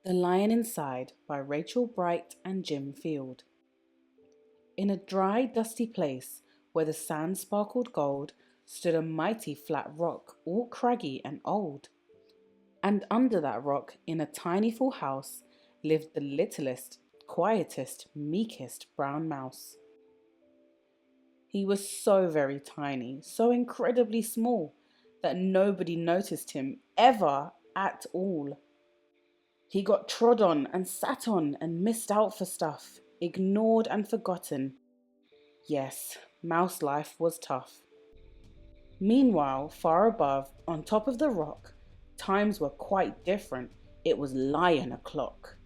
The Lion Inside by Rachel Bright and Jim Field. In a dry, dusty place where the sand sparkled gold stood a mighty flat rock, all craggy and old. And under that rock, in a tiny full house, lived the littlest, quietest, meekest brown mouse. He was so very tiny, so incredibly small, that nobody noticed him ever at all. He got trod on and sat on and missed out for stuff, ignored and forgotten. Yes, mouse life was tough. Meanwhile, far above, on top of the rock, times were quite different. It was lion o'clock.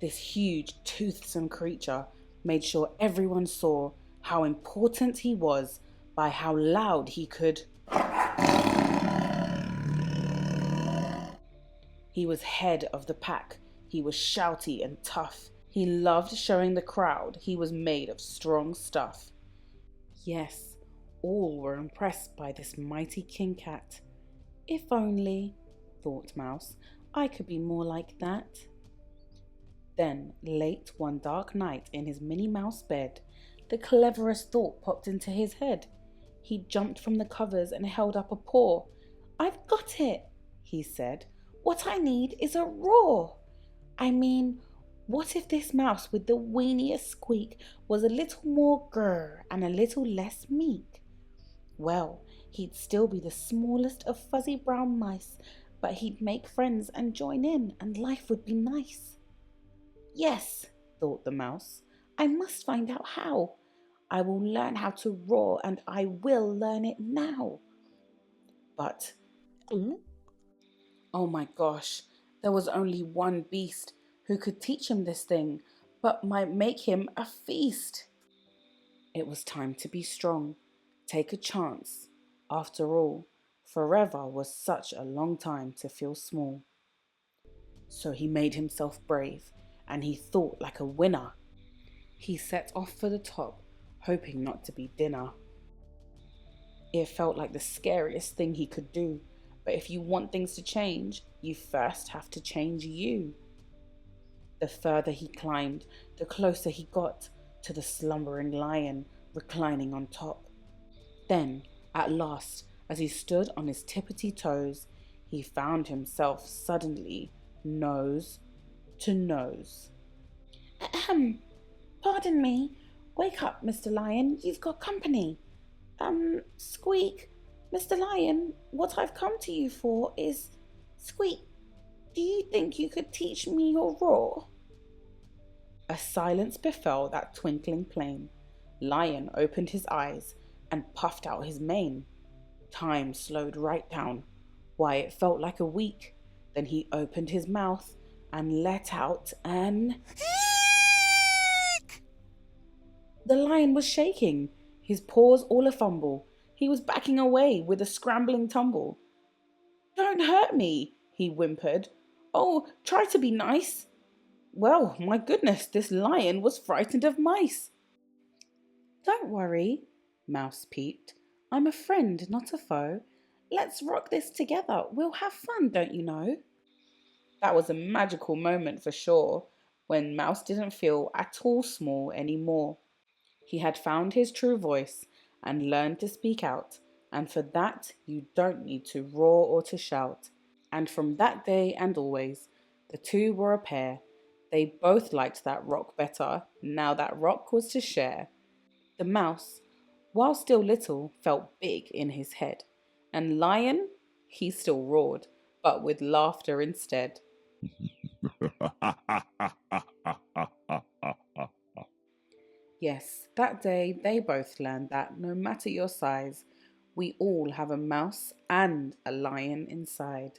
This huge, toothsome creature made sure everyone saw how important he was by how loud he could. He was head of the pack. He was shouty and tough. He loved showing the crowd he was made of strong stuff. Yes, all were impressed by this mighty king cat. If only, thought Mouse, I could be more like that. Then, late one dark night in his Minnie Mouse bed, the cleverest thought popped into his head. He jumped from the covers and held up a paw. I've got it, he said. What I need is a roar. I mean, what if this mouse with the weeniest squeak was a little more grrr and a little less meek? Well, he'd still be the smallest of fuzzy brown mice, but he'd make friends and join in, and life would be nice. Yes, thought the mouse, I must find out how. I will learn how to roar, and I will learn it now. But, oh my gosh, there was only one beast who could teach him this thing, but might make him a feast. It was time to be strong, take a chance. After all, forever was such a long time to feel small. So he made himself brave, and he thought like a winner. He set off for the top, hoping not to be dinner. It felt like the scariest thing he could do, but if you want things to change, you first have to change you. The further he climbed, the closer he got to the slumbering lion reclining on top. Then, at last, as he stood on his tippity toes, he found himself suddenly nose to nose. Ahem, pardon me. Wake up, Mr. Lion, you've got company. Squeak, Mr. Lion, what I've come to you for is... Squeak, do you think you could teach me your roar? A silence befell that twinkling plain. Lion opened his eyes and puffed out his mane. Time slowed right down. Why, it felt like a week. Then he opened his mouth and let out an... The lion was shaking, his paws all a-fumble. He was backing away with a scrambling tumble. Don't hurt me, he whimpered. Oh, try to be nice. Well, my goodness, this lion was frightened of mice. Don't worry, Mouse peeped. I'm a friend, not a foe. Let's rock this together. We'll have fun, don't you know? That was a magical moment for sure, when Mouse didn't feel at all small anymore. He had found his true voice and learned to speak out, and for that you don't need to roar or to shout. And from that day and always, the two were a pair. They both liked that rock better, now that rock was to share. The mouse, while still little, felt big in his head, and Lion, he still roared, but with laughter instead. Yes, that day they both learned that no matter your size, we all have a mouse and a lion inside.